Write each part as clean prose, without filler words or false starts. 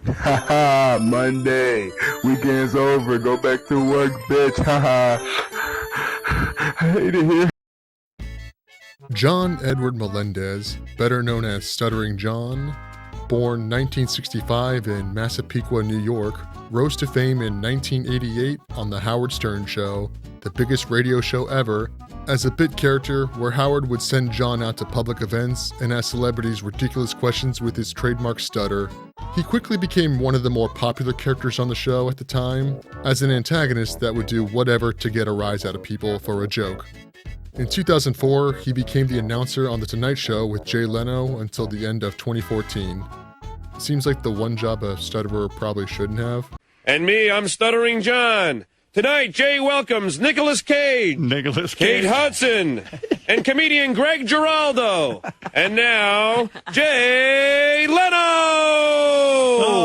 Haha, Monday. Weekend's over. Go back to work, bitch. Haha. I hate it here. John Edward Melendez, better known as Stuttering John, born 1965 in Massapequa, New York, rose to fame in 1988 on The Howard Stern Show, the biggest radio show ever, as a bit character where Howard would send John out to public events and ask celebrities ridiculous questions with his trademark stutter. He quickly became one of the more popular characters on the show at the time, as an antagonist that would do whatever to get a rise out of people for a joke. In 2004, he became the announcer on The Tonight Show with Jay Leno until the end of 2014. Seems like the one job a stutterer probably shouldn't have. And me, I'm Stuttering John. Tonight, Jay welcomes Nicolas Cage, Kate Hudson, and comedian Greg Giraldo. And now, Jay Leno!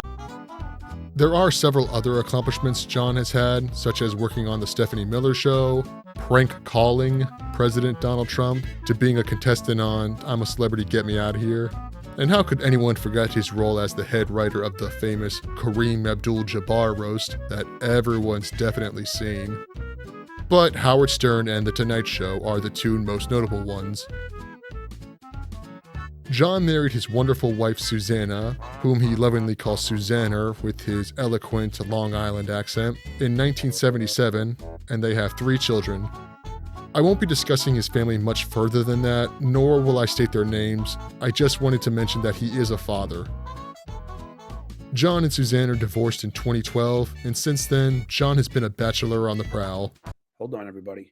There are several other accomplishments John has had, such as working on The Stephanie Miller Show, prank calling President Donald Trump, to being a contestant on I'm a Celebrity, Get Me Out of Here. And how could anyone forget his role as the head writer of the famous Kareem Abdul-Jabbar roast that everyone's definitely seen? But Howard Stern and The Tonight Show are the two most notable ones. John married his wonderful wife Susanna, whom he lovingly calls Susanner with his eloquent Long Island accent, in 1977, and they have 3 children. I won't be discussing his family much further than that, nor will I state their names. I just wanted to mention that he is a father. John and Suzanne are divorced in 2012, and since then, John has been a bachelor on the prowl. Hold on, everybody.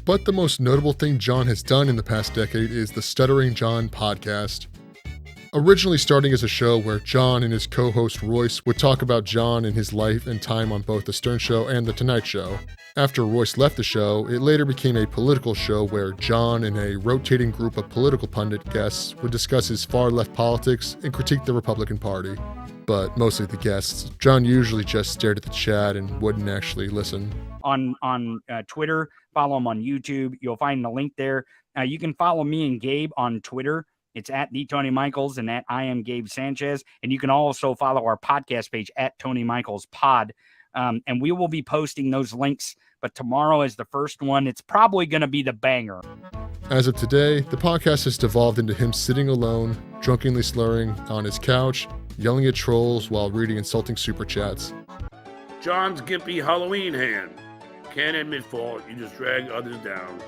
But the most notable thing John has done in the past decade is the Stuttering John podcast. Originally starting as a show where John and his co-host Royce would talk about John and his life and time on both The Stern Show and The Tonight Show. After Royce left the show, it later became a political show where John and a rotating group of political pundit guests would discuss his far-left politics and critique the Republican Party. But mostly the guests. John usually just stared at the chat and wouldn't actually listen. On Twitter, follow him on YouTube. You'll find the link there. You can follow me and Gabe on Twitter. It's at the Tony Michaels and at I am Gabe Sanchez. And you can also follow our podcast page at Tony Michaels Pod. And we will be posting those links. But tomorrow is the first one. It's probably going to be the banger. As of today, the podcast has devolved into him sitting alone, drunkenly slurring on his couch, yelling at trolls while reading insulting super chats. John's gimpy Halloween hand. Can't admit fault, you just drag others down.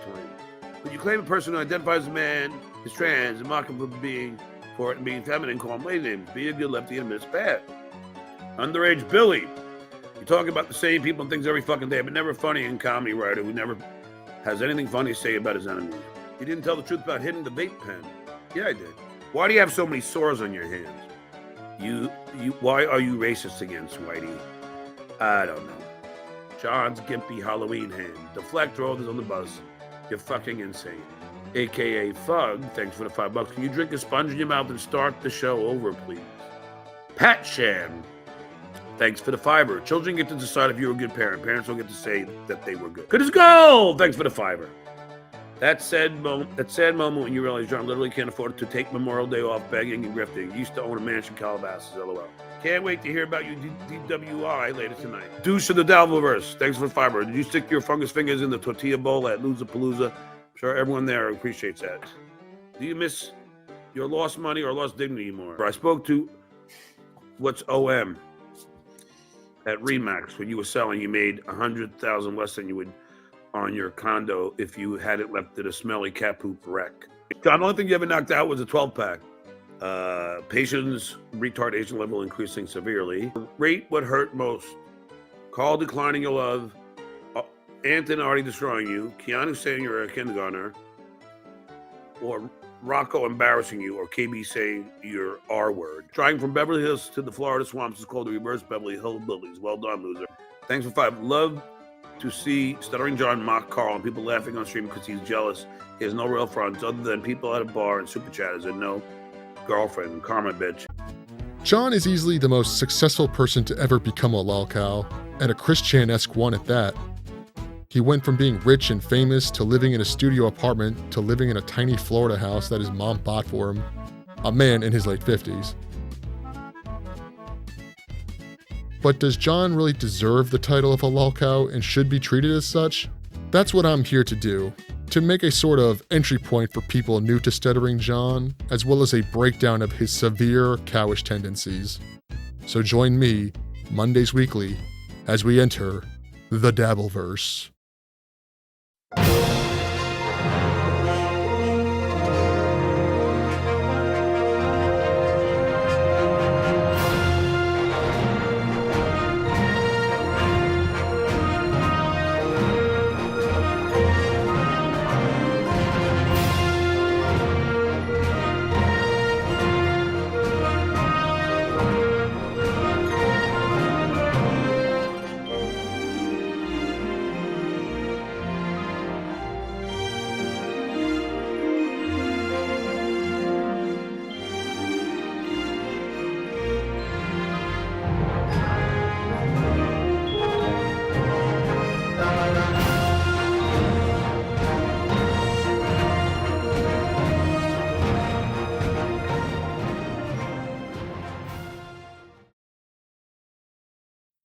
When you claim a person who identifies as a man is trans and mock him for being feminine, call him lady names. Be a good lefty and admit it's bad. Underage Billy. You talk about the same people and things every fucking day, but never funny and comedy writer who never has anything funny to say about his enemies. You didn't tell the truth about hitting the vape pen. Yeah, I did. Why do you have so many sores on your hands? Why are you racist against Whitey? I don't know. John's gimpy Halloween hand. Deflect rollers on the bus. You're fucking insane. AKA Fug, thanks for the $5. Can you drink a sponge in your mouth and start the show over, please? Pat Sham, thanks for the $5. Children get to decide if you're a good parent. Parents don't get to say that they were good. Good as gold! Thanks for the $5. That sad moment when you realize John literally can't afford to take Memorial Day off begging and grifting. Used to own a mansion in Calabasas, LOL. Can't wait to hear about you DWI later tonight. Douche of the Dabbleverse, thanks for the $5. Did you stick your fungus fingers in the tortilla bowl at Loosah? I'm sure everyone there appreciates that. Do you miss your lost money or lost dignity more? I spoke to what's OM at Remax when you were selling. You made $100,000 less than you would on your condo if you had it left at a smelly cat poop wreck. John, the only thing you ever knocked out was a 12-pack. Patients' retardation level increasing severely. Rate what hurt most. Carl declining your love. Anton already destroying you. Keanu saying you're a kindergartner. Or Rocco embarrassing you. Or KB saying your R word. Driving from Beverly Hills to the Florida swamps is called the reverse Beverly Hillbillies. Well done, loser. Thanks for $5. Love to see Stuttering John mock Carl and people laughing on stream because he's jealous. He has no real fronts other than people at a bar and super chatters and no girlfriend, karma bitch. John is easily the most successful person to ever become a Lolcow, and a Chris Chan-esque one at that. He went from being rich and famous to living in a studio apartment to living in a tiny Florida house that his mom bought for him. A man in his late 50s. But does John really deserve the title of a Lolcow and should be treated as such? That's what I'm here to do. To make a sort of entry point for people new to Stuttering John, as well as a breakdown of his severe cowish tendencies. So join me, Mondays weekly, as we enter the Dabbleverse.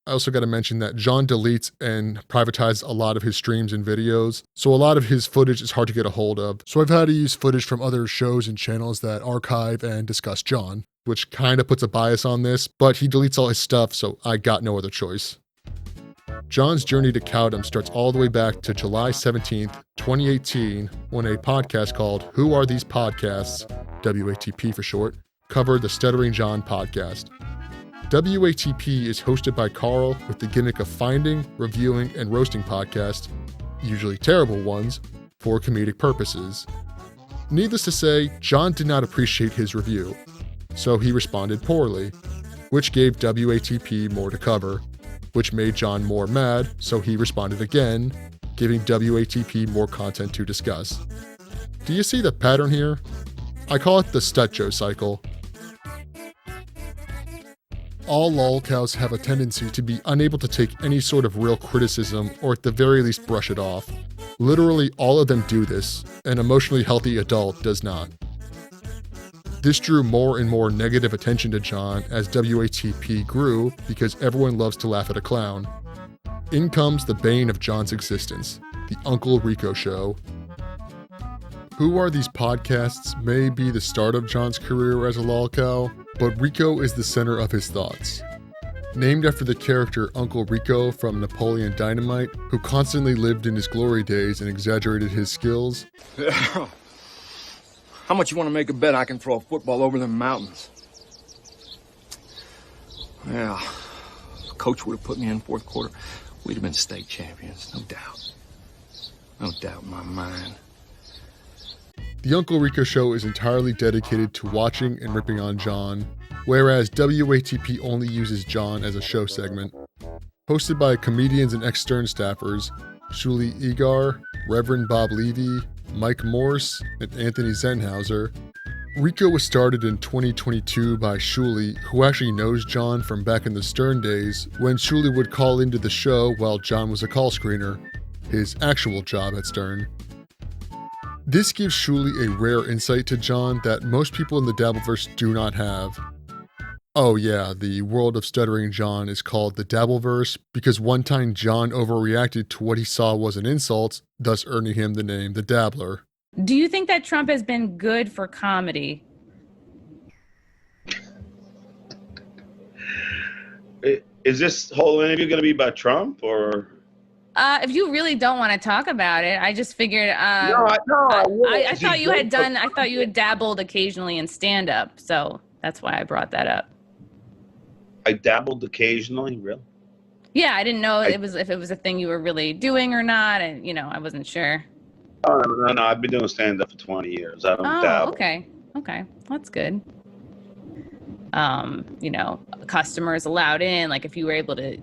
I also got to mention that John deletes and privatizes a lot of his streams and videos, so a lot of his footage is hard to get a hold of. So I've had to use footage from other shows and channels that archive and discuss John, which kind of puts a bias on this, but he deletes all his stuff, so I got no other choice. John's journey to cowdom starts all the way back to July 17th, 2018, when a podcast called Who Are These Podcasts, WATP for short, covered the Stuttering John podcast. WATP is hosted by Carl with the gimmick of finding, reviewing, and roasting podcasts, usually terrible ones, for comedic purposes. Needless to say, John did not appreciate his review, so he responded poorly, which gave WATP more to cover, which made John more mad, so he responded again, giving WATP more content to discuss. Do you see the pattern here? I call it the Stutjo cycle. All lolcows have a tendency to be unable to take any sort of real criticism or at the very least brush it off. Literally all of them do this, an emotionally healthy adult does not. This drew more and more negative attention to John as WATP grew because everyone loves to laugh at a clown. In comes the bane of John's existence, the Uncle Rico Show. Who Are These Podcasts may be the start of John's career as a lolcow, but Rico is the center of his thoughts. Named after the character Uncle Rico from Napoleon Dynamite, who constantly lived in his glory days and exaggerated his skills. How much you want to make a bet I can throw a football over the mountains? Yeah, if Coach would have put me in fourth quarter, we'd have been state champions, no doubt. No doubt in my mind. The Uncle Rico Show is entirely dedicated to watching and ripping on John, whereas WATP only uses John as a show segment. Hosted by comedians and ex-Stern staffers, Shuli Egar, Reverend Bob Levy, Mike Morse, and Anthony Zenhauser, Rico was started in 2022 by Shuli, who actually knows John from back in the Stern days, when Shuli would call into the show while John was a call screener, his actual job at Stern. This gives Shuli a rare insight to John that most people in the Dabbleverse do not have. Oh yeah, the world of Stuttering John is called the Dabbleverse because one time John overreacted to what he saw was an insult, thus earning him the name the Dabbler. Do you think that Trump has been good for comedy? Is this whole interview going to be about Trump or? If you really don't want to talk about it, I just figured. I thought you had done. I thought you had dabbled occasionally in stand-up, so that's why I brought that up. I dabbled occasionally, really. Yeah, I didn't know if it was a thing you were really doing or not, and I wasn't sure. Oh no! I've been doing stand-up for 20 years. I don't dabble. Okay, that's good. Customers allowed in, like if you were able to,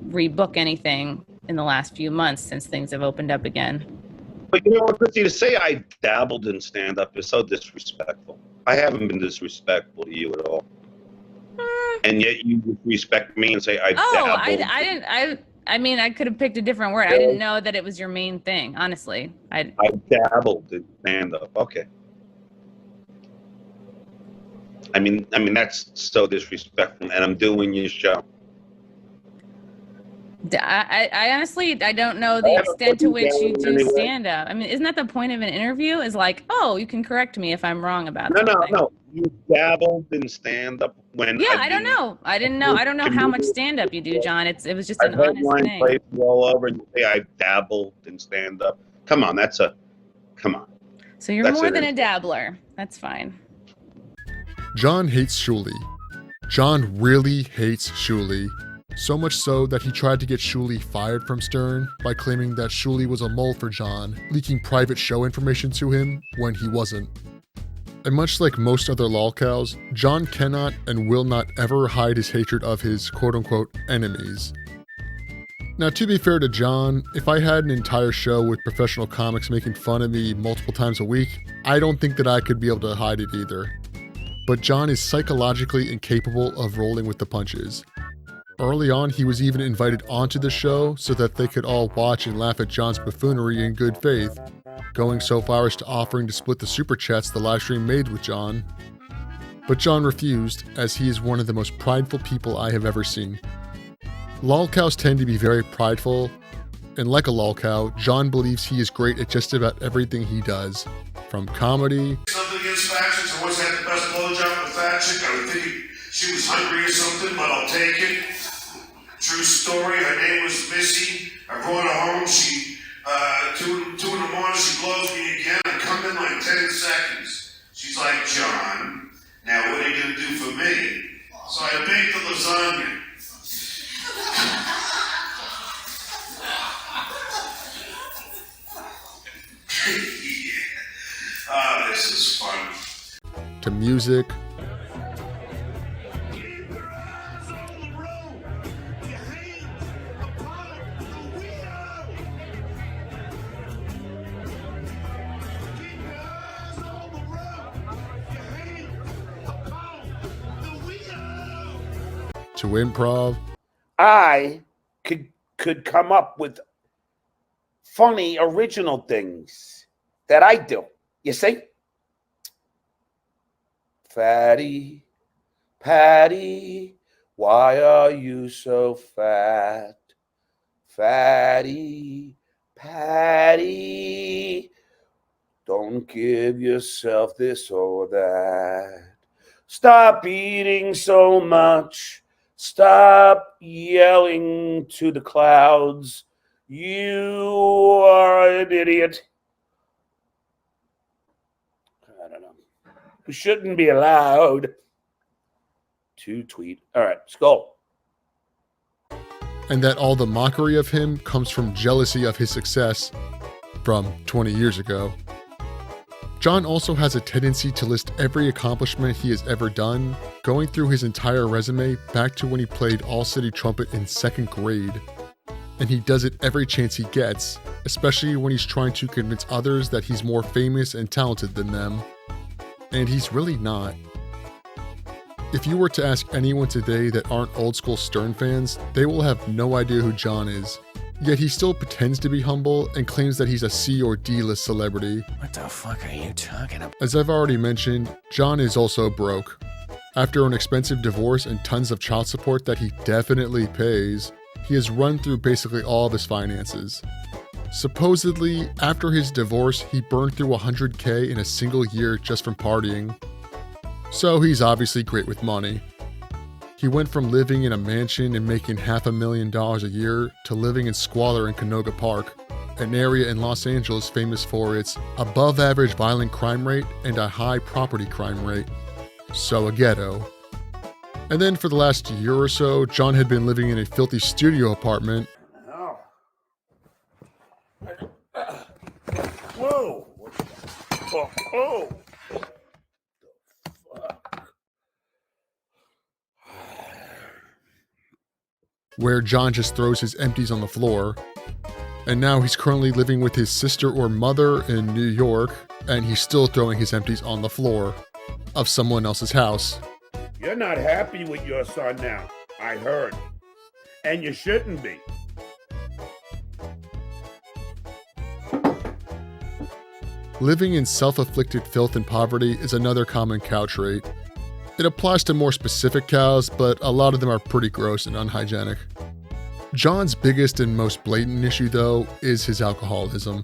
rebook anything in the last few months since things have opened up again. But you know what, Christy, to say I dabbled in stand-up is so disrespectful. I haven't been disrespectful to you at all. And yet you respect me and say I Oh, dabbled. I didn't. I mean, I could have picked a different word. I didn't know that it was your main thing. Honestly, I dabbled in stand-up. Okay. I mean that's so disrespectful, and I'm doing your show. I honestly, I don't know the extent to which you do stand up. I mean, isn't that the point of an interview? Is like, oh, you can correct me if I'm wrong about something. No. You dabbled in stand up when. Yeah, I don't know. I didn't know. I don't know how much stand up you do, John. It was just an honest thing. Places all over, and you say I dabbled in stand up. Come on, come on. So you're more than a dabbler. That's fine. John hates Shuli. John really hates Shuli. So much so that he tried to get Shuli fired from Stern by claiming that Shuli was a mole for John, leaking private show information to him when he wasn't. And much like most other lolcows, John cannot and will not ever hide his hatred of his quote-unquote enemies. Now, to be fair to John, if I had an entire show with professional comics making fun of me multiple times a week, I don't think that I could be able to hide it either. But John is psychologically incapable of rolling with the punches. Early on, he was even invited onto the show so that they could all watch and laugh at John's buffoonery in good faith, going so far as to offering to split the super chats the livestream made with John. But John refused, as he is one of the most prideful people I have ever seen. Lolcows tend to be very prideful, and like a lolcow, John believes he is great at just about everything he does, from comedy. Something against fat chicks. I always had the best blowjob with fat chick. I would think she was hungry or something, but I'll take it. True story. Her name was Missy. I brought her home. She, 2 in the morning, she blows me again. I come in like 10 seconds. She's like, John, now what are you gonna do for me? So I baked the lasagna. Ah, this is fun. To music, to improv. I could come up with funny, original things that I do. You see? Fatty, Patty, why are you so fat? Fatty, Patty, don't give yourself this or that. Stop eating so much. Stop yelling to the clouds. You are an idiot. I don't know. We shouldn't be allowed to tweet. All right, let's go. And that all the mockery of him comes from jealousy of his success from 20 years ago. John also has a tendency to list every accomplishment he has ever done, going through his entire resume back to when he played all-city trumpet in 2nd grade. And he does it every chance he gets, especially when he's trying to convince others that he's more famous and talented than them. And he's really not. If you were to ask anyone today that aren't old-school Stern fans, they will have no idea who John is. Yet he still pretends to be humble and claims that he's a C or D-list celebrity. What the fuck are you talking about? As I've already mentioned, John is also broke. After an expensive divorce and tons of child support that he definitely pays, he has run through basically all of his finances. Supposedly, after his divorce, he burned through $100K in a single year just from partying. So he's obviously great with money. He went from living in a mansion and making $500,000 a year to living in squalor in Canoga Park, an area in Los Angeles famous for its above-average violent crime rate and a high property crime rate. So a ghetto. And then for the last year or so, John had been living in a filthy studio apartment. Oh. Whoa. Oh. Where John just throws his empties on the floor. And now he's currently living with his sister or mother in New York, and he's still throwing his empties on the floor of someone else's house. You're not happy with your son now, I heard. And you shouldn't be. Living in self-afflicted filth and poverty is another common cow trait. It applies to more specific cows, but a lot of them are pretty gross and unhygienic. John's biggest and most blatant issue, though, is his alcoholism.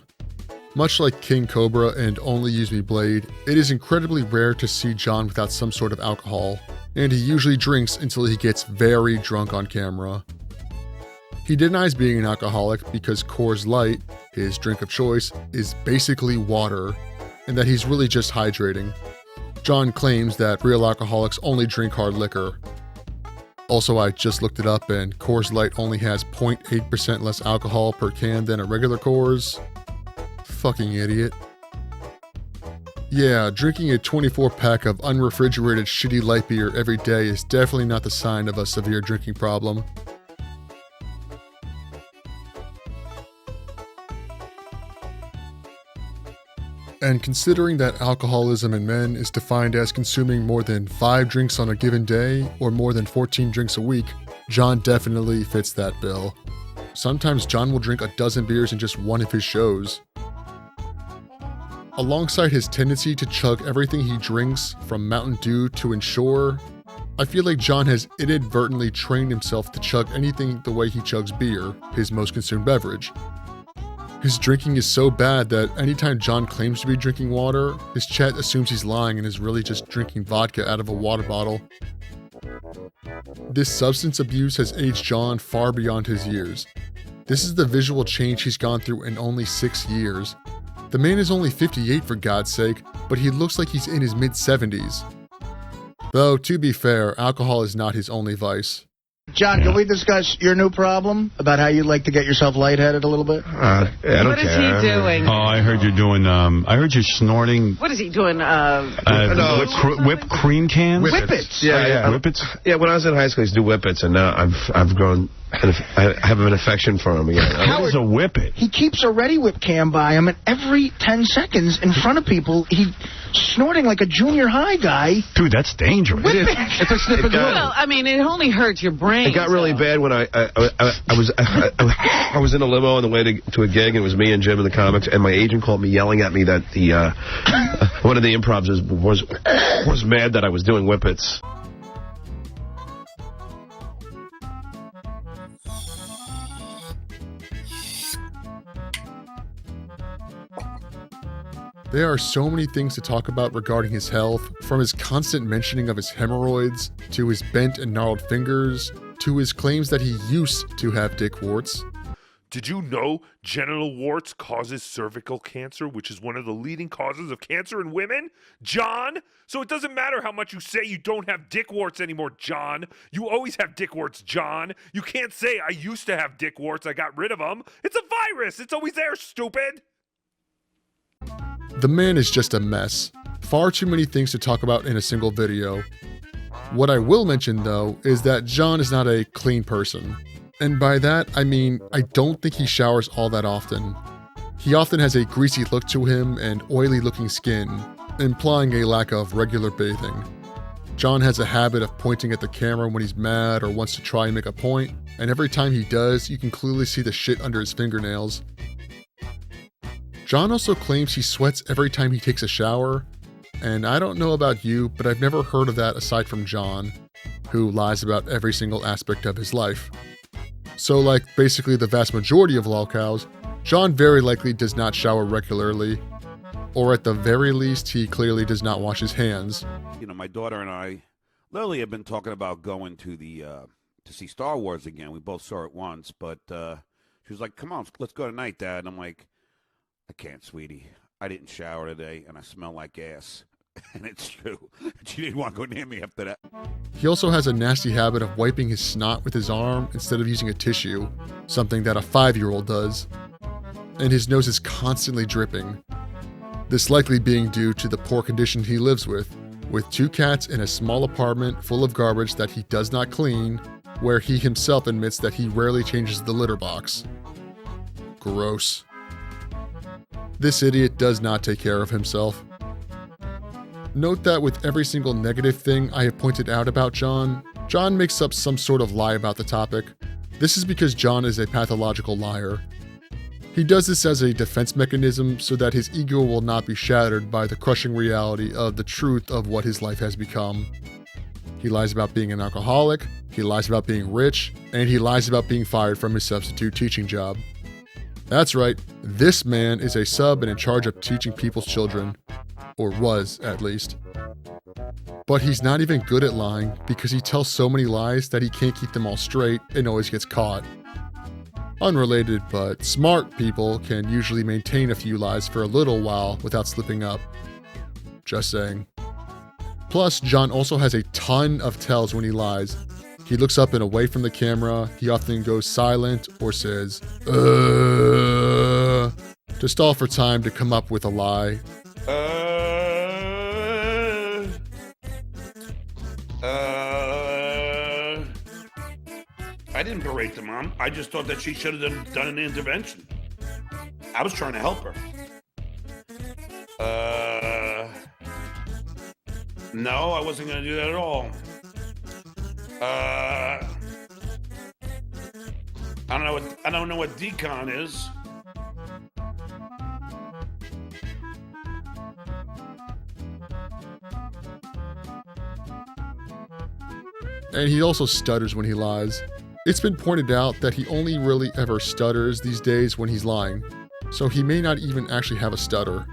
Much like King Cobra and Only Use Me Blade, it is incredibly rare to see John without some sort of alcohol, and he usually drinks until he gets very drunk on camera. He denies being an alcoholic because Coors Light, his drink of choice, is basically water, and that he's really just hydrating. John claims that real alcoholics only drink hard liquor. Also, I just looked it up and Coors Light only has 0.8% less alcohol per can than a regular Coors. Fucking idiot. Yeah, drinking a 24-pack of unrefrigerated shitty light beer every day is definitely not the sign of a severe drinking problem. And considering that alcoholism in men is defined as consuming more than 5 drinks on a given day or more than 14 drinks a week, John definitely fits that bill. Sometimes John will drink a dozen beers in just one of his shows. Alongside his tendency to chug everything he drinks, from Mountain Dew to Ensure, I feel like John has inadvertently trained himself to chug anything the way he chugs beer, his most consumed beverage. His drinking is so bad that anytime John claims to be drinking water, his chat assumes he's lying and is really just drinking vodka out of a water bottle. This substance abuse has aged John far beyond his years. This is the visual change he's gone through in only 6 years. The man is only 58 for God's sake, but he looks like he's in his mid-70s. Though, to be fair, alcohol is not his only vice. John, can we discuss your new problem about how you like to get yourself lightheaded a little bit? I don't care. What is he doing? Oh, I heard you're doing, I heard you're snorting. What is he doing? Whipped cream cans? Whippets. Yeah. Whippets? Yeah, when I was in high school, I used to do whippets, and now I've grown, I have an affection for them again. What is a whippet? He keeps a Ready Whip cam by him, and every 10 seconds in front of people, he's snorting like a junior high guy. Dude, that's dangerous. It's a snip and go. Well, I mean, it only hurts your brain. It got really bad when I was in a limo on the way to a gig, and it was me and Jim in the comics, and my agent called me yelling at me that the one of the improvs was mad that I was doing whippets. There are so many things to talk about regarding his health, from his constant mentioning of his hemorrhoids, to his bent and gnarled fingers, to his claims that he used to have dick warts. Did you know genital warts causes cervical cancer, which is one of the leading causes of cancer in women? John? So it doesn't matter how much you say you don't have dick warts anymore, John. You always have dick warts, John. You can't say, I used to have dick warts, I got rid of them. It's a virus. It's always there, stupid. The man is just a mess. Far too many things to talk about in a single video. What I will mention, though, is that John is not a clean person. And by that, I mean, I don't think he showers all that often. He often has a greasy look to him and oily looking skin, implying a lack of regular bathing. John has a habit of pointing at the camera when he's mad or wants to try and make a point, and every time he does, you can clearly see the shit under his fingernails. John also claims he sweats every time he takes a shower, and I don't know about you, but I've never heard of that aside from John, who lies about every single aspect of his life. So like basically the vast majority of Lolcows, John very likely does not shower regularly, or at the very least, he clearly does not wash his hands. You know, my daughter and I, Lily, have been talking about going to to see Star Wars again. We both saw it once, but she was like, come on, let's go tonight, Dad. And I'm like, I can't, sweetie. I didn't shower today, and I smell like ass. And it's true. She didn't want to go near me after that. He also has a nasty habit of wiping his snot with his arm instead of using a tissue, something that a 5-year-old does. And his nose is constantly dripping. This likely being due to the poor condition he lives with 2 cats in a small apartment full of garbage that he does not clean, where he himself admits that he rarely changes the litter box. Gross. This idiot does not take care of himself. Note that with every single negative thing I have pointed out about John, John makes up some sort of lie about the topic. This is because John is a pathological liar. He does this as a defense mechanism so that his ego will not be shattered by the crushing reality of the truth of what his life has become. He lies about being an alcoholic, he lies about being rich, and he lies about being fired from his substitute teaching job. That's right, this man is a sub and in charge of teaching people's children. Or was, at least. But he's not even good at lying because he tells so many lies that he can't keep them all straight and always gets caught. Unrelated, but smart people can usually maintain a few lies for a little while without slipping up. Just saying. Plus, John also has a ton of tells when he lies. He looks up and away from the camera, he often goes silent or says, to stall for time to come up with a lie. I didn't berate the mom. I just thought that she should have done an intervention. I was trying to help her. No, I wasn't going to do that at all. I don't know what decon is. And he also stutters when he lies. It's been pointed out that he only really ever stutters these days when he's lying, so he may not even actually have a stutter.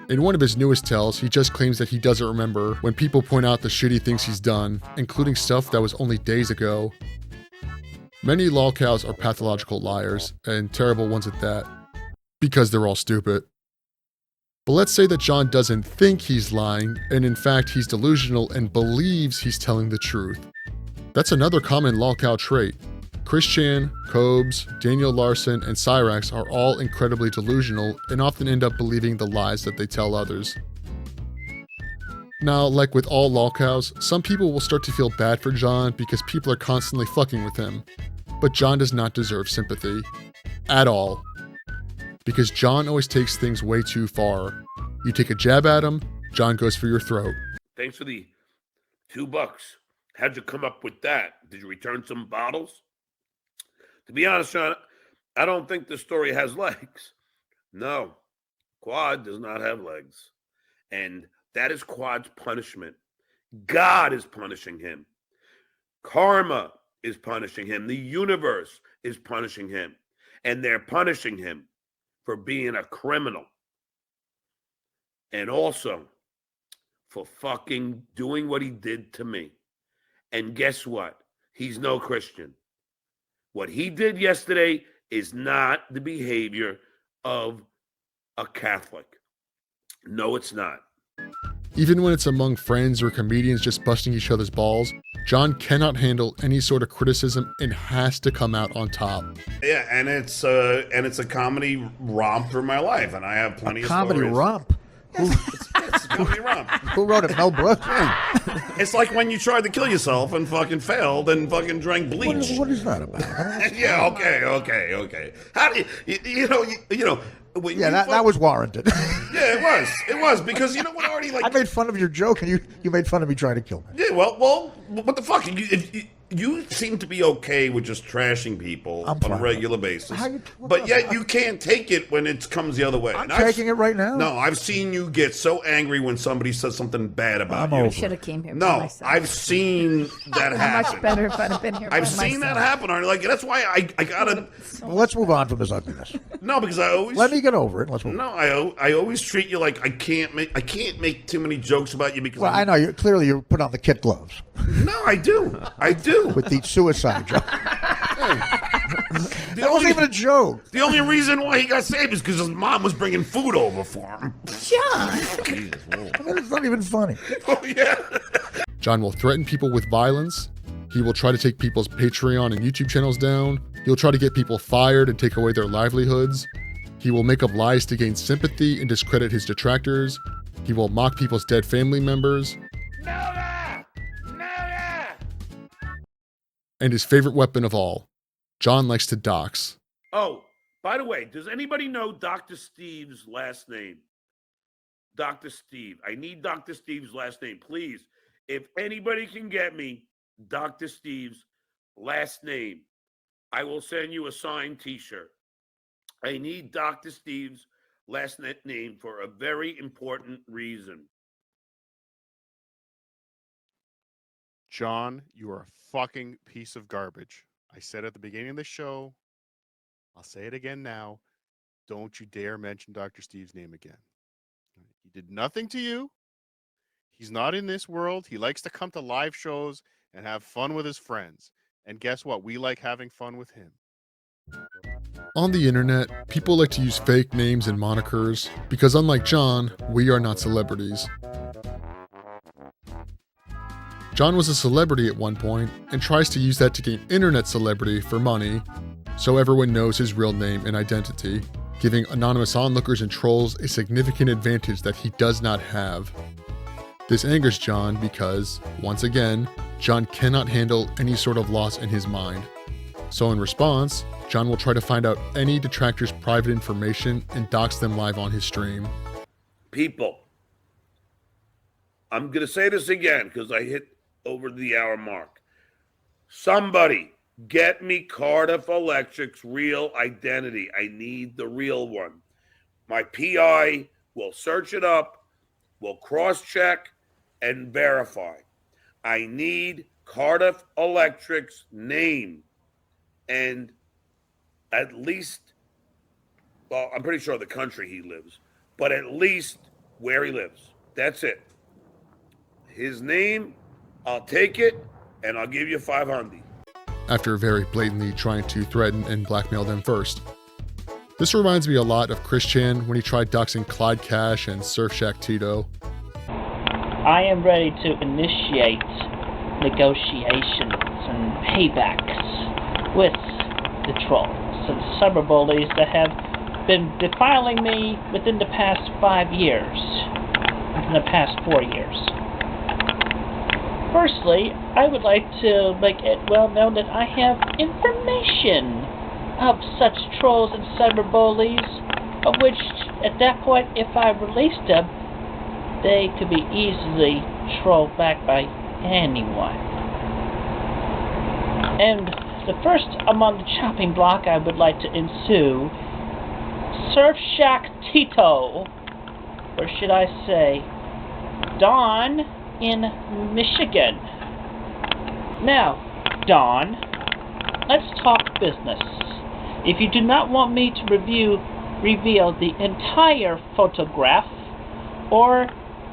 In one of his newest tells, he just claims that he doesn't remember when people point out the shitty things he's done, including stuff that was only days ago. Many lolcows are pathological liars, and terrible ones at that, because they're all stupid. But let's say that John doesn't think he's lying, and in fact he's delusional and believes he's telling the truth. That's another common lolcow trait. Chris Chan, Cobes, Daniel Larson, and Cyrax are all incredibly delusional and often end up believing the lies that they tell others. Now, like with all lolcows, some people will start to feel bad for John because people are constantly fucking with him. But John does not deserve sympathy. At all. Because John always takes things way too far. You take a jab at him, John goes for your throat. Thanks for the $2. How'd you come up with that? Did you return some bottles? To be honest, Sean, I don't think the story has legs. No, Quad does not have legs. And that is Quad's punishment. God is punishing him. Karma is punishing him. The universe is punishing him. And they're punishing him for being a criminal. And also for fucking doing what he did to me. And guess what? He's no Christian. What he did yesterday is not the behavior of a Catholic. No, it's not. Even when it's among friends or comedians just busting each other's balls, John cannot handle any sort of criticism and has to come out on top. Yeah, and it's a comedy romp through my life, and I have plenty of comedy stories. romp. It's a comedy romp. Who wrote it? Mel Brooks? It's like when you tried to kill yourself and fucking failed and fucking drank bleach. What is that about? Yeah, okay. How do you know? When Yeah, that was warranted. Yeah, it was because you know what, Artie? Like I made fun of your joke, and you made fun of me trying to kill me. Yeah, well, what the fuck? You seem to be okay with just trashing people on a regular basis, but yet you can't take it when it comes the other way. I'm taking it right now. No, I've seen you get so angry when somebody says something bad about you. I should have came here. No, I've seen that happen. Much better if I'd have been here. I've seen that happen, Artie. Like that's why I gotta. Well, let's move on from this ugliness. No, because I always let me get over it. Let's move. No, I always treat you like I can't make too many jokes about you because. Well, I know you clearly you put on the kid gloves. No, I do. With the suicide joke. That wasn't even a joke. The only reason why he got saved is because his mom was bringing food over for him. John. It's not even funny. Oh yeah. John will threaten people with violence. He will try to take people's Patreon and YouTube channels down. He'll try to get people fired and take away their livelihoods. He will make up lies to gain sympathy and discredit his detractors. He will mock people's dead family members. And his favorite weapon of all, John likes to dox. Oh, by the way, does anybody know Dr. Steve's last name? Dr. Steve. I need Dr. Steve's last name. Please, if anybody can get me Dr. Steve's last name, I will send you a signed T-shirt. I need Dr. Steve's last name for a very important reason. John, you are a fucking piece of garbage. I said at the beginning of the show, I'll say it again now. Don't you dare mention Dr. Steve's name again. He did nothing to you. He's not in this world. He likes to come to live shows and have fun with his friends. And guess what? We like having fun with him. On the internet, people like to use fake names and monikers because unlike John, we are not celebrities. John was a celebrity at one point and tries to use that to gain internet celebrity for money so everyone knows his real name and identity, giving anonymous onlookers and trolls a significant advantage that he does not have. This angers John because, once again, John cannot handle any sort of loss in his mind. So in response, John will try to find out any detractor's private information and dox them live on his stream. People, I'm going to say this again because I hit over the hour mark. Somebody get me Cardiff Electric's real identity. I need the real one. My PI will search it up, will cross-check, and verify. I need Cardiff Electric's name and at least, well, I'm pretty sure the country he lives, but at least where he lives. That's it. His name, I'll take it, and I'll give you $500. After very blatantly trying to threaten and blackmail them first. This reminds me a lot of Chris Chan when he tried doxing Clyde Cash and Surfshack Tito. I am ready to initiate negotiations and paybacks with the trolls and cyberbullies that have been defiling me within the past 5 years, within the past 4 years. Firstly, I would like to make it well known that I have information of such trolls and cyberbullies, of which, at that point, if I released them, they could be easily trolled back by anyone. And the first among the chopping block I would like to ensue, Surfshack Tito, or should I say, Don in Michigan. Now, Don, let's talk business. If you do not want me to reveal the entire photograph or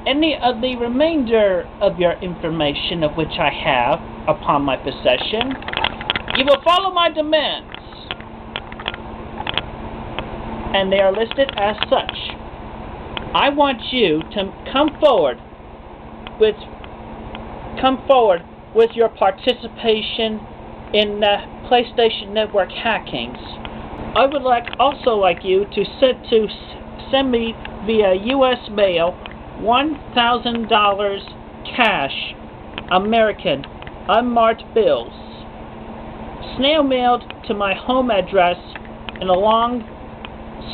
any of the remainder of your information of which I have upon my possession, you will follow my demands. And they are listed as such. I want you to come forward with your participation in PlayStation Network hackings. I would also like you to send me via U.S. mail $1,000 cash, American, unmarked bills, snail mailed to my home address in a long,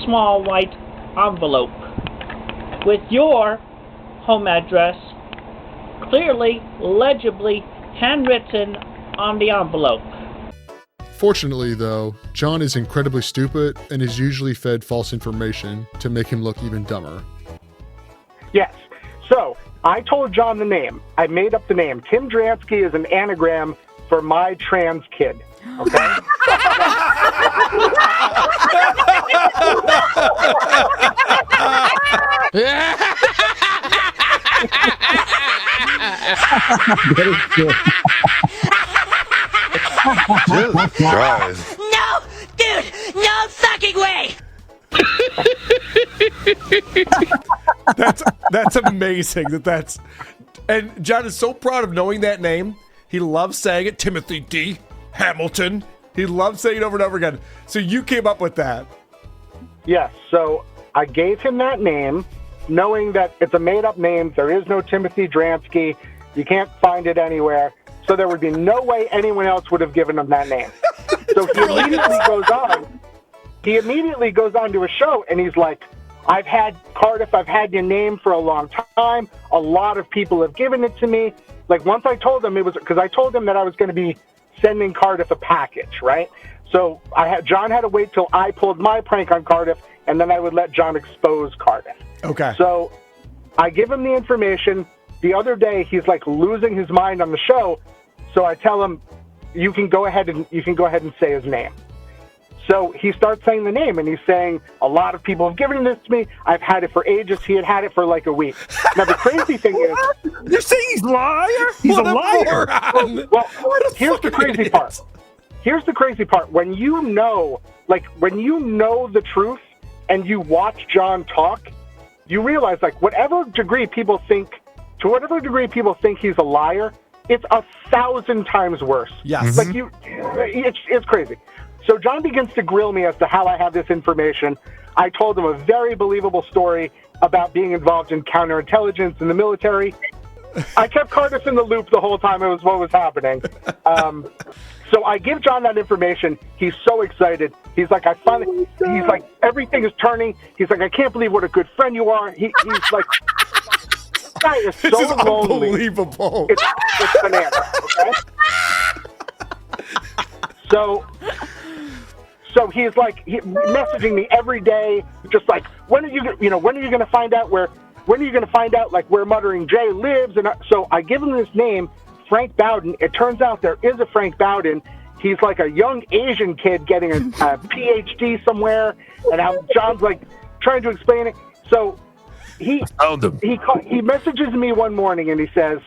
small white envelope, with your home address clearly, legibly handwritten on the envelope. Fortunately, though, John is incredibly stupid and is usually fed false information to make him look even dumber. Yes. So, I told John the name. I made up the name. Tim Dransky is an anagram for my trans kid. Okay? No, dude, no fucking way. That's amazing. That's and John is so proud of knowing that name. He loves saying it. Timothy D. Hamilton. He loves saying it over and over again. So you came up with that. Yes. So I gave him that name, knowing that it's a made-up name. There is no Timothy Dransky. You can't find it anywhere. So there would be no way anyone else would have given him that name. So he immediately goes on to a show, and he's like, I've had your name for a long time. A lot of people have given it to me. Like, once I told him, it was because I told him that I was going to be sending Cardiff a package, right? So John had to wait till I pulled my prank on Cardiff, and then I would let John expose Cardiff. Okay. So I give him the information. The other day, he's like losing his mind on the show. So I tell him, you can go ahead and say his name. So he starts saying the name, and he's saying, a lot of people have given this to me. I've had it for ages. He had it for like a week. Now, the crazy thing is... You're saying he's a liar? He's a liar. Well, here's the crazy part. Here's the crazy part. When you know the truth and you watch John talk, you realize, like, to whatever degree people think he's a liar, it's 1,000 times worse. Yes. Like, it's crazy. So John begins to grill me as to how I have this information. I told him a very believable story about being involved in counterintelligence in the military. I kept Cardiff in the loop the whole time it was what was happening. So I give John that information. He's so excited. He's like, he's like, everything is turning. He's like, I can't believe what a good friend you are. He's like, this guy is so This is lonely. unbelievable. It's bananas, okay? So he's like messaging me every day, just like, when are you going to find out where Muttering Jay lives? And so I give him this name, Frank Bowden. It turns out there is a Frank Bowden. He's like a young Asian kid getting a PhD somewhere, and how John's like trying to explain it. So he messages me one morning and he says,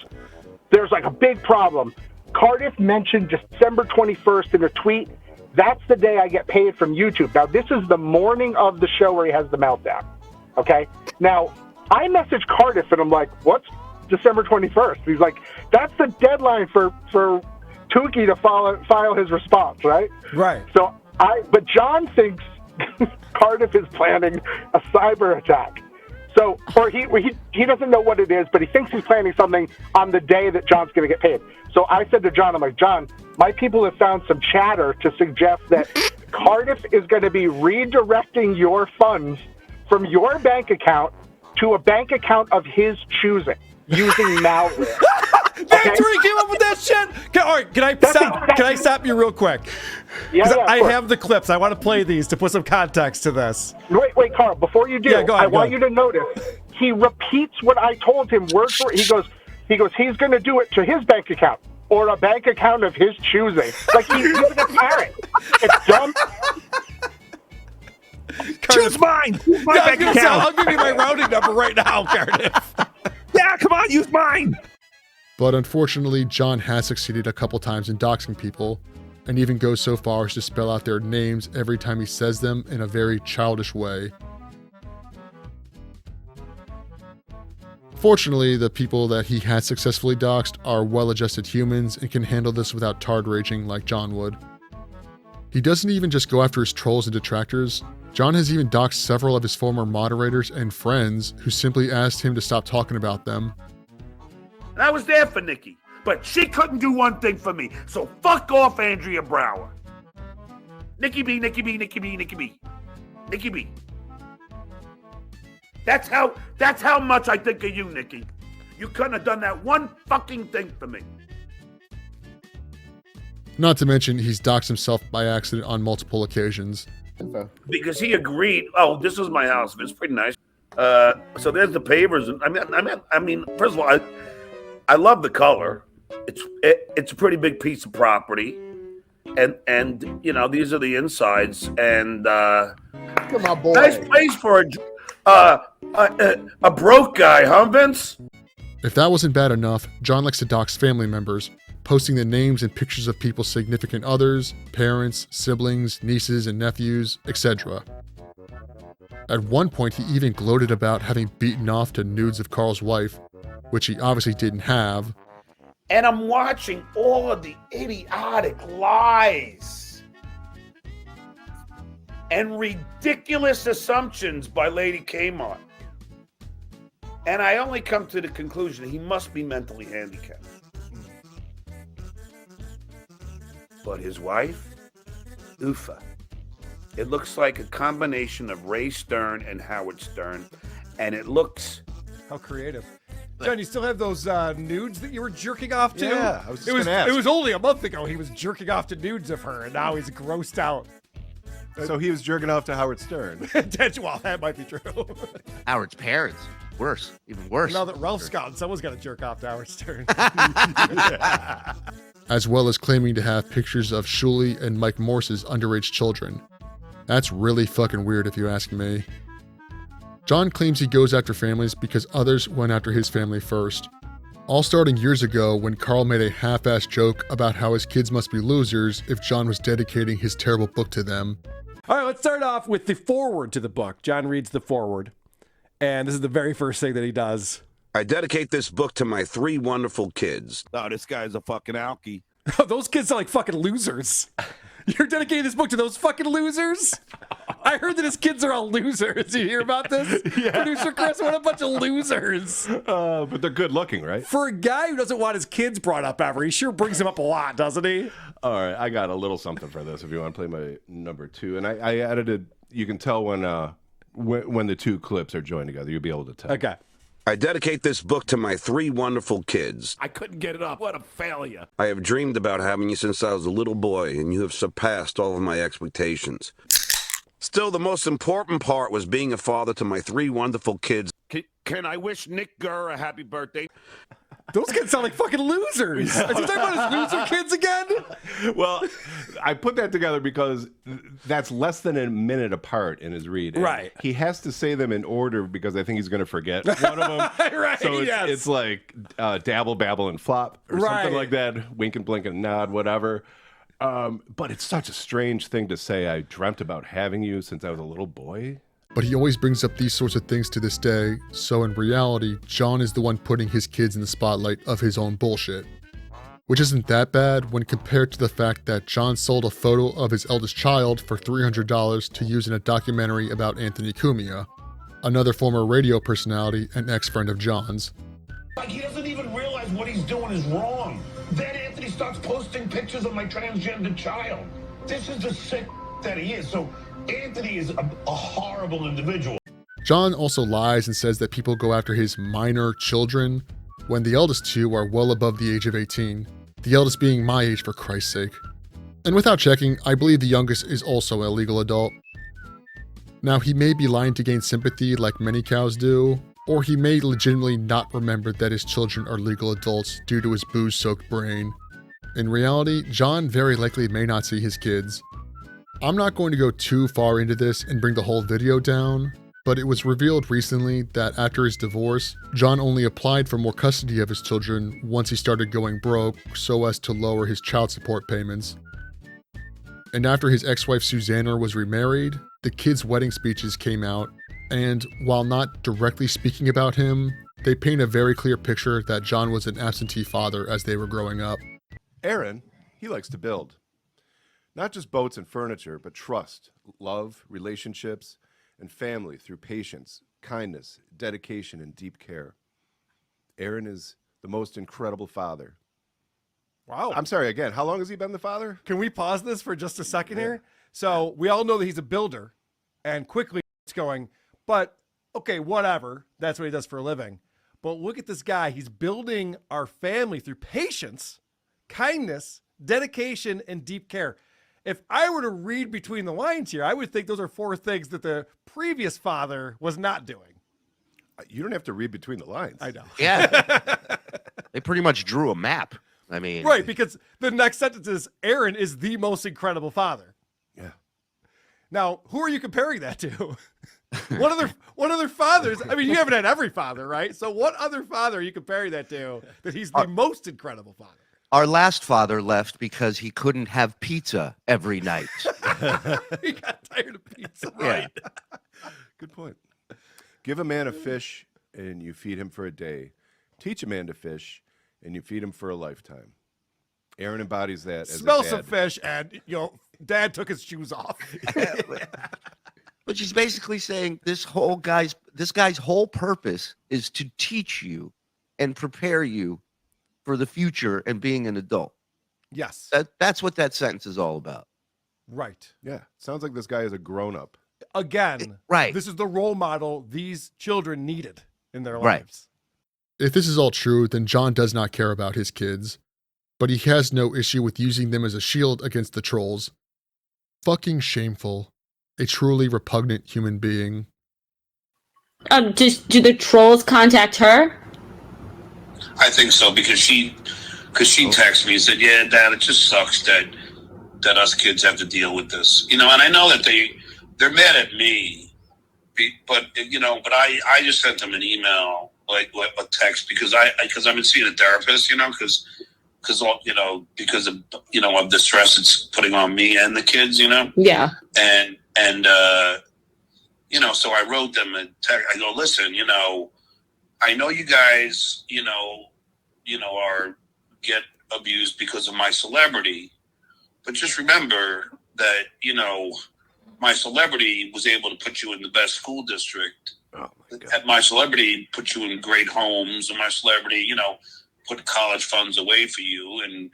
there's like a big problem. Cardiff mentioned December 21st in a tweet. That's the day I get paid from YouTube. Now, this is the morning of the show where he has the meltdown. Okay? Now, I message Cardiff and I'm like, what's December 21st? He's like, that's the deadline for Tukey to file his response, right? Right. But John thinks Cardiff is planning a cyber attack. So, or he doesn't know what it is, but he thinks he's planning something on the day that John's going to get paid. So I said to John, I'm like, John, my people have found some chatter to suggest that Cardiff is going to be redirecting your funds from your bank account to a bank account of his choosing using malware. That's where he came up with that shit. All right, can I stop you real quick? Yeah, I of course. have the clips. I want to play these to put some context to this. Wait, Carl, before you do, I want you to notice, he repeats what I told him word for word. He goes, he's going to do it to his bank account or a bank account of his choosing. Like, he's a parent. It's dumb. Choose mine. Use my bank account. I'll give you my routing number right now, Cardiff. Yeah, come on, use mine. But unfortunately, John has succeeded a couple times in doxing people, and even goes so far as to spell out their names every time he says them in a very childish way. Fortunately, the people that he has successfully doxed are well-adjusted humans and can handle this without tard raging like John would. He doesn't even just go after his trolls and detractors. John has even doxed several of his former moderators and friends who simply asked him to stop talking about them. And I was there for Nikki, but she couldn't do one thing for me. So fuck off, Andrea Brower. Nikki B, Nikki B, Nikki B, Nikki B. Nikki B. That's how much I think of you, Nikki. You couldn't have done that one fucking thing for me. Not to mention, he's doxed himself by accident on multiple occasions. Because he agreed. Oh, this was my house. It's pretty nice. So there's the pavers. I mean, first of all, I love the color. It's a pretty big piece of property, and you know, these are the insides. And come on, boy. Nice place for a broke guy, huh, Vince? If that wasn't bad enough, John likes to dox family members, posting the names and pictures of people's significant others, parents, siblings, nieces and nephews, etc. At one point, he even gloated about having beaten off to nudes of Carl's wife, which he obviously didn't have. And I'm watching all of the idiotic lies and ridiculous assumptions by Lady Kmart. And I only come to the conclusion he must be mentally handicapped. But his wife, Loosah, It looks like a combination of Ray Stern and Howard Stern, and it looks... How creative. John, you still have those nudes that you were jerking off to? Yeah, I was just gonna ask. It was only a month ago he was jerking off to nudes of her, and now he's grossed out. So he was jerking off to Howard Stern. Well, that might be true. Howard's parents. Worse. Even worse. Now that Ralph's gone, someone's got to jerk off to Howard Stern. As well as claiming to have pictures of Shuli and Mike Morse's underage children. That's really fucking weird if you ask me. John claims he goes after families because others went after his family first. All starting years ago when Carl made a half-assed joke about how his kids must be losers if John was dedicating his terrible book to them. All right, let's start off with the foreword to the book. John reads the foreword, and this is the very first thing that he does. I dedicate this book to my 3 wonderful kids. Oh, this guy's a fucking alkie. Those kids are like fucking losers. You're dedicating this book to those fucking losers? I heard that his kids are all losers. Did you hear about this? Yeah. Producer Chris, what a bunch of losers. But they're good looking, right? For a guy who doesn't want his kids brought up ever, he sure brings them up a lot, doesn't he? All right, I got a little something for this if you want to play my number 2. And I edited, you can tell when the 2 clips are joined together. You'll be able to tell. Okay. I dedicate this book to my 3 wonderful kids. I couldn't get it up. What a failure. I have dreamed about having you since I was a little boy, and you have surpassed all of my expectations. Still, the most important part was being a father to my 3 wonderful kids. Can I wish Nick Gurr a happy birthday? Those kids sound like fucking losers. Is he talking about his loser kids again? Well, I put that together because that's less than a minute apart in his read. And right. He has to say them in order because I think he's going to forget one of them. Right, so yes. it's like dabble, babble, and flop or something like that. Wink and blink and nod, whatever. But it's such a strange thing to say. I dreamt about having you since I was a little boy. But he always brings up these sorts of things to this day, so in reality, John is the one putting his kids in the spotlight of his own bullshit. Which isn't that bad when compared to the fact that John sold a photo of his eldest child for $300 to use in a documentary about Anthony Cumia, another former radio personality and ex-friend of John's. Like, he doesn't even realize what he's doing is wrong. Then Anthony starts posting pictures of my transgender child. This is the sick that he is. So Anthony is a horrible individual. John also lies and says that people go after his minor children when the eldest 2 are well above the age of 18, the eldest being my age for Christ's sake. And without checking, I believe the youngest is also a legal adult. Now, he may be lying to gain sympathy like many cows do, or he may legitimately not remember that his children are legal adults due to his booze-soaked brain. In reality, John very likely may not see his kids. I'm not going to go too far into this and bring the whole video down, but it was revealed recently that after his divorce, John only applied for more custody of his children once he started going broke so as to lower his child support payments. And after his ex-wife Susanna was remarried, the kids' wedding speeches came out, and while not directly speaking about him, they paint a very clear picture that John was an absentee father as they were growing up. Aaron, he likes to build. Not just boats and furniture, but trust, love, relationships, and family through patience, kindness, dedication, and deep care. Aaron is the most incredible father. Wow. I'm sorry, again, how long has he been the father? Can we pause this for just a second here? So we all know that he's a builder, and quickly it's going, but okay, whatever. That's what he does for a living. But look at this guy. He's building our family through patience, kindness, dedication, and deep care. If I were to read between the lines here, I would think those are 4 things that the previous father was not doing. You don't have to read between the lines. I know. Yeah. They pretty much drew a map. I mean, right, because the next sentence is Aaron is the most incredible father. Yeah. Now, who are you comparing that to? What other fathers? I mean, you haven't had every father, right? So what other father are you comparing that to that he's the most incredible father? Our last father left because he couldn't have pizza every night. He got tired of pizza. Right. Good point. Give a man a fish and you feed him for a day. Teach a man to fish and you feed him for a lifetime. Aaron embodies that as Smell a dad. some fish and, Dad took his shoes off. But she's basically saying this guy's whole purpose is to teach you and prepare you for the future and being an adult. Yes. That's what that sentence is all about. Right. Yeah. Sounds like this guy is a grown up. Again, right. This is the role model these children needed in their Right. lives. If this is all true, then John does not care about his kids, but he has no issue with using them as a shield against the trolls. Fucking shameful. A truly repugnant human being. Do the trolls contact her? I think so because she texted me and said, "Yeah, Dad, it just sucks that us kids have to deal with this." And I know that they're mad at me, but I just sent them an email, like a text, because I've been seeing a therapist, because of the stress it's putting on me and the kids, Yeah. And so I wrote them a text. I go, "Listen, I know you guys, get abused because of my celebrity, but just remember that, my celebrity was able to put you in the best school district. Oh my God. My celebrity put you in great homes, and my celebrity, put college funds away for you and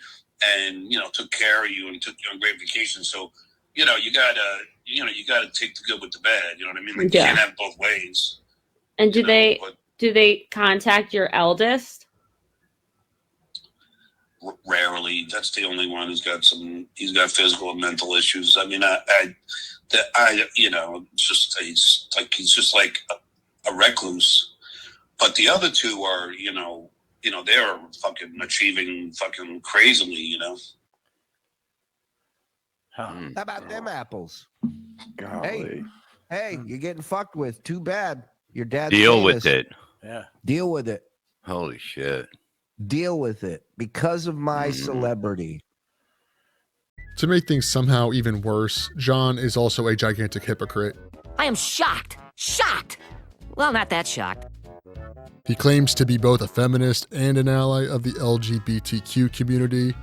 took care of you and took you on great vacations. So, you gotta take the good with the bad. You know what I mean? Like, you can't have both ways." And do they contact your eldest? Rarely. That's the only one who's got he's got physical and mental issues. I mean, he's just like a recluse. But the other two are, they're fucking achieving fucking crazily, How about them apples? Golly. Hey, you're getting fucked with. Too bad. Your dad's Deal famous. with it. Yeah. Deal with it. Holy shit. Deal with it because of my celebrity. To make things somehow even worse, John is also a gigantic hypocrite. I am shocked. Shocked. Well, not that shocked. He claims to be both a feminist and an ally of the LGBTQ community.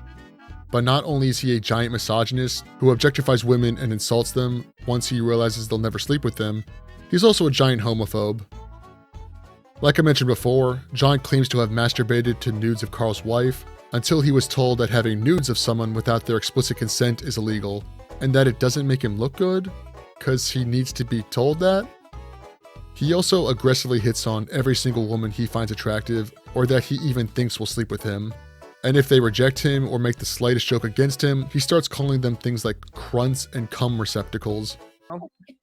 But not only is he a giant misogynist who objectifies women and insults them once he realizes they'll never sleep with them, he's also a giant homophobe. Like I mentioned before, John claims to have masturbated to nudes of Carl's wife until he was told that having nudes of someone without their explicit consent is illegal, and that it doesn't make him look good, because he needs to be told that. He also aggressively hits on every single woman he finds attractive or that he even thinks will sleep with him. And if they reject him or make the slightest joke against him, he starts calling them things like crunts and cum receptacles.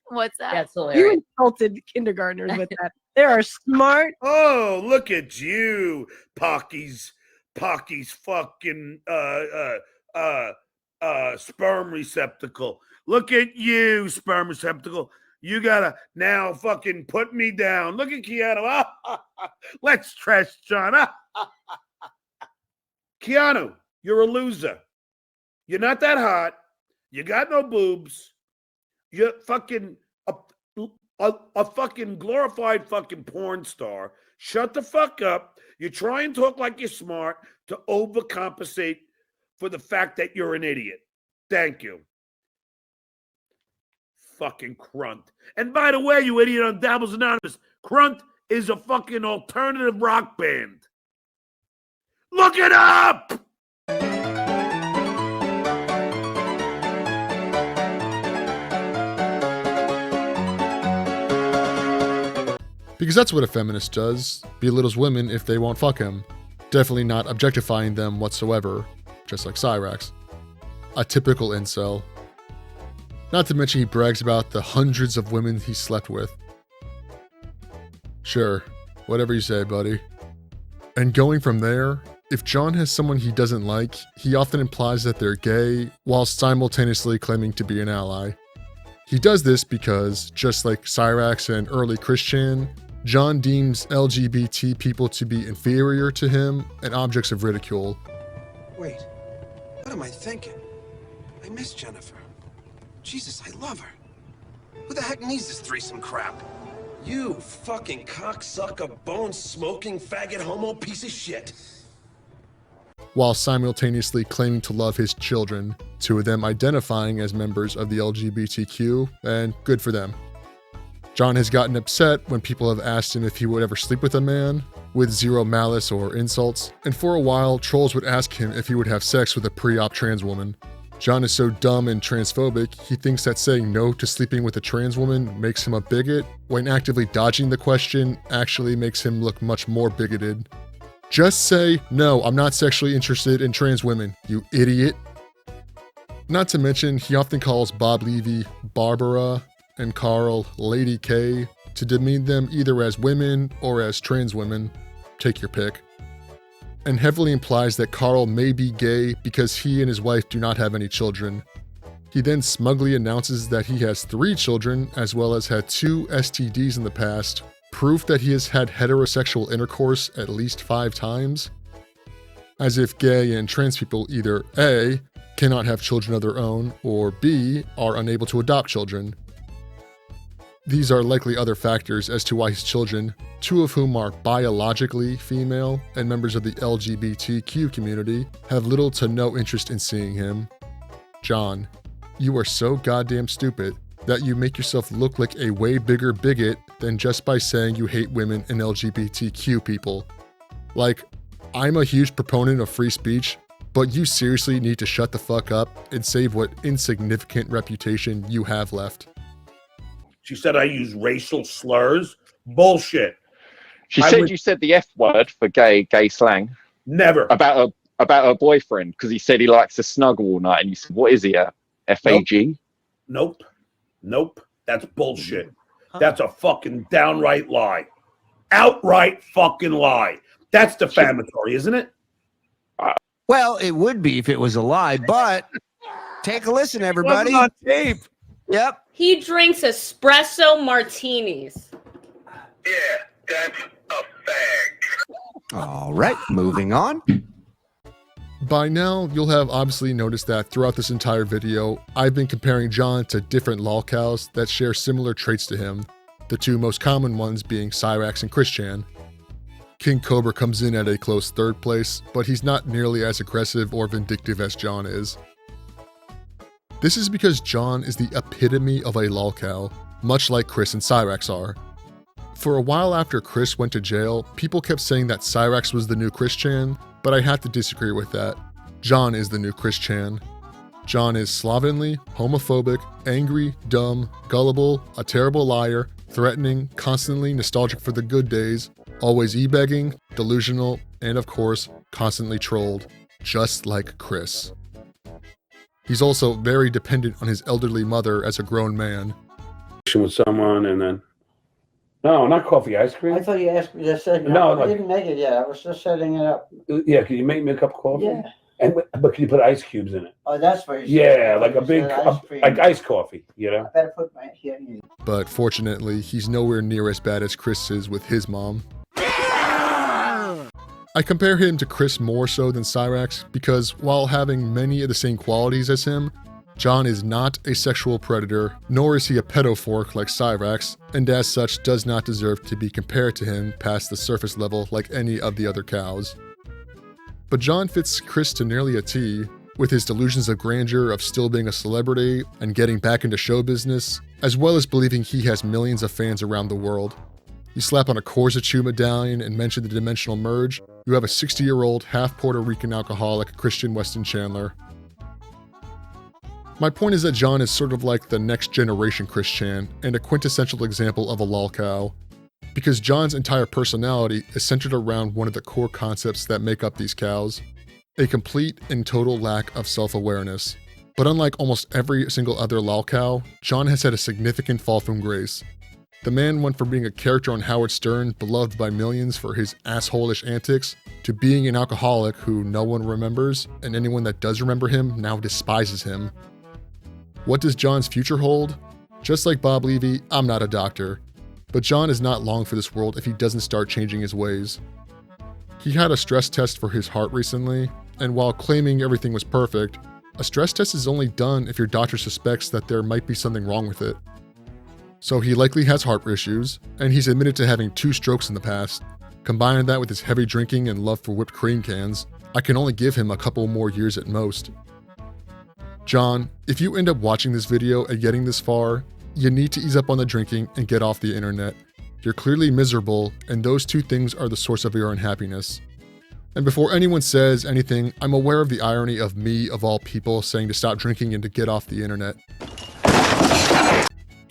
What's that? That's You hilarious. insulted kindergartners with that. They are smart. Oh, look at you, Pocky's fucking sperm receptacle. Look at you, sperm receptacle. You gotta now fucking put me down. Look at Keanu. Let's trash John. Keanu, you're a loser. You're not that hot. You got no boobs. You're fucking a fucking glorified fucking porn star. Shut the fuck up. You try and talk like you're smart to overcompensate for the fact that you're an idiot. Thank you. Fucking Crunt. And by the way, you idiot on Dabbles Anonymous, Crunt is a fucking alternative rock band. Look it up! Because that's what a feminist does, belittles women if they won't fuck him. Definitely not objectifying them whatsoever, just like Cyrax. A typical incel. Not to mention he brags about the hundreds of women he slept with. Sure, whatever you say, buddy. And going from there, if John has someone he doesn't like, he often implies that they're gay, while simultaneously claiming to be an ally. He does this because, just like Cyrax and early Christian, John deems LGBT people to be inferior to him and objects of ridicule. Wait, what am I thinking? I miss Jennifer. Jesus, I love her. Who the heck needs this threesome crap? You fucking cocksucker, bone-smoking, faggot, homo piece of shit. While simultaneously claiming to love his children, two of them identifying as members of the LGBTQ, and good for them. John has gotten upset when people have asked him if he would ever sleep with a man, with zero malice or insults, and for a while, trolls would ask him if he would have sex with a pre-op trans woman. John is so dumb and transphobic, he thinks that saying no to sleeping with a trans woman makes him a bigot, when actively dodging the question actually makes him look much more bigoted. Just say, no, I'm not sexually interested in trans women, you idiot. Not to mention, he often calls Bob Levy Barbara and Carl Lady K to demean them either as women or as trans women. Take your pick. And heavily implies that Carl may be gay because he and his wife do not have any children. He then smugly announces that he has 3 children as well as had 2 STDs in the past, proof that he has had heterosexual intercourse at least 5 times. As if gay and trans people either A, cannot have children of their own, or B, are unable to adopt children. These are likely other factors as to why his children, 2 of whom are biologically female and members of the LGBTQ community, have little to no interest in seeing him. John, you are so goddamn stupid that you make yourself look like a way bigger bigot than just by saying you hate women and LGBTQ people. Like, I'm a huge proponent of free speech, but you seriously need to shut the fuck up and save what insignificant reputation you have left. She said I use racial slurs. Bullshit. She said you said the F word for gay slang. Never. About her boyfriend, because he said he likes to snuggle all night, and you said, what is he, a FAG? Nope. That's bullshit. That's a fucking downright lie. Outright fucking lie. That's defamatory, isn't it? Well, it would be if it was a lie, but take a listen, everybody. It wasn't on tape. Yep. He drinks espresso martinis. All right, moving on. By now, you'll have obviously noticed that throughout this entire video, I've been comparing John to different Lolcows that share similar traits to him, the 2 most common ones being Cyrax and Christian. King Cobra comes in at a close 3rd place, but he's not nearly as aggressive or vindictive as John is. This is because John is the epitome of a Lolcow, much like Chris and Cyrax are. For a while after Chris went to jail, people kept saying that Cyrax was the new Christian, but I have to disagree with that. John is the new Christian. John is slovenly, homophobic, angry, dumb, gullible, a terrible liar, threatening, constantly nostalgic for the good days, always e-begging, delusional, and of course, constantly trolled, just like Chris. He's also very dependent on his elderly mother as a grown man. With someone and then... No, not coffee, ice cream. I thought you asked me to say No, I didn't make it yet. I was just setting it up. Yeah, can you make me a cup of coffee? Yeah. But can you put ice cubes in it? Oh, that's what you Yeah, said. like a big, like iced coffee, you know? I better put my here. But fortunately, he's nowhere near as bad as Chris is with his mom. I compare him to Chris more so than Cyrax because while having many of the same qualities as him, John is not a sexual predator, nor is he a pedophoric like Cyrax, and as such does not deserve to be compared to him past the surface level like any of the other cows. But John fits Chris to nearly a T, with his delusions of grandeur of still being a celebrity and getting back into show business, as well as believing he has millions of fans around the world. You slap on a Corsachu medallion and mention the dimensional merge, you have a 60-year-old half Puerto Rican alcoholic Christian Weston Chandler. My point is that John is sort of like the next generation Christian and a quintessential example of a Lolcow, because John's entire personality is centered around one of the core concepts that make up these cows, a complete and total lack of self-awareness. But unlike almost every single other Lolcow, John has had a significant fall from grace. The man went from being a character on Howard Stern, beloved by millions for his asshole-ish antics, to being an alcoholic who no one remembers, and anyone that does remember him now despises him. What does John's future hold? Just like Bob Levy, I'm not a doctor, but John is not long for this world if he doesn't start changing his ways. He had a stress test for his heart recently, and while claiming everything was perfect, a stress test is only done if your doctor suspects that there might be something wrong with it. So he likely has heart issues, and he's admitted to having 2 strokes in the past. Combining that with his heavy drinking and love for whipped cream cans, I can only give him a couple more years at most. John, if you end up watching this video and getting this far, you need to ease up on the drinking and get off the internet. You're clearly miserable, and those 2 things are the source of your unhappiness. And before anyone says anything, I'm aware of the irony of me, of all people, saying to stop drinking and to get off the internet.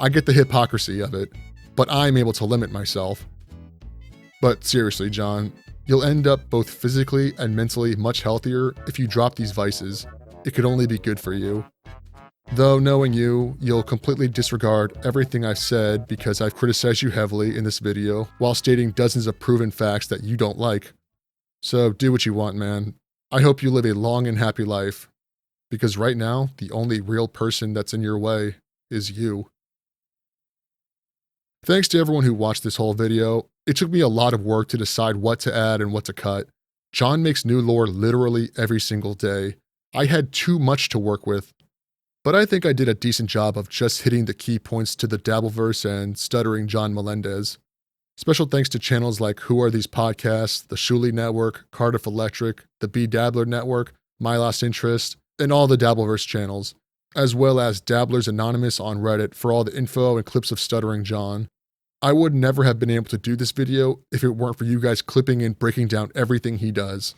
I get the hypocrisy of it, but I'm able to limit myself. But seriously, John, you'll end up both physically and mentally much healthier if you drop these vices. It could only be good for you. Though knowing you, you'll completely disregard everything I've said because I've criticized you heavily in this video while stating dozens of proven facts that you don't like. So do what you want, man. I hope you live a long and happy life, because right now, the only real person that's in your way is you. Thanks to everyone who watched this whole video. It took me a lot of work to decide what to add and what to cut. John makes new lore literally every single day. I had too much to work with, but I think I did a decent job of just hitting the key points to the Dabbleverse and Stuttering John Melendez. Special thanks to channels like Who Are These Podcasts, the Shuli Network, Cardiff Electric, the B Dabbler Network, My Lost Interest, and all the Dabbleverse channels, as well as Dabblers Anonymous on Reddit for all the info and clips of Stuttering John. I would never have been able to do this video if it weren't for you guys clipping and breaking down everything he does.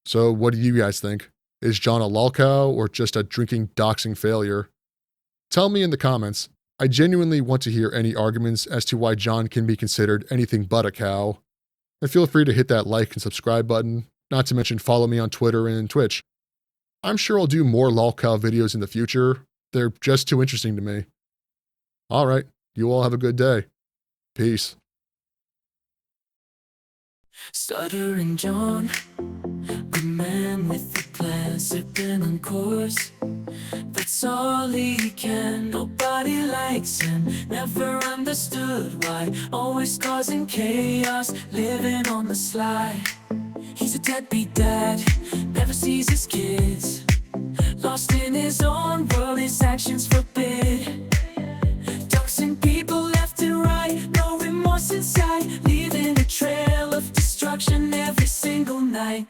So what do you guys think? Is John a lolcow or just a drinking doxing failure? Tell me in the comments. I genuinely want to hear any arguments as to why John can be considered anything but a cow. And feel free to hit that like and subscribe button, not to mention follow me on Twitter and Twitch. I'm sure I'll do more lolcow videos in the future. They're just too interesting to me. Alright, you all have a good day. Peace. Stuttering John, the man with the classic and course. That's all he can, nobody likes him. Never understood why, always causing chaos, living on the sly. He's a deadbeat dad, never sees his kids. Lost in his own world, his actions forbid. Doxing people left and right, no remorse inside, leaving a trail of destruction every single night.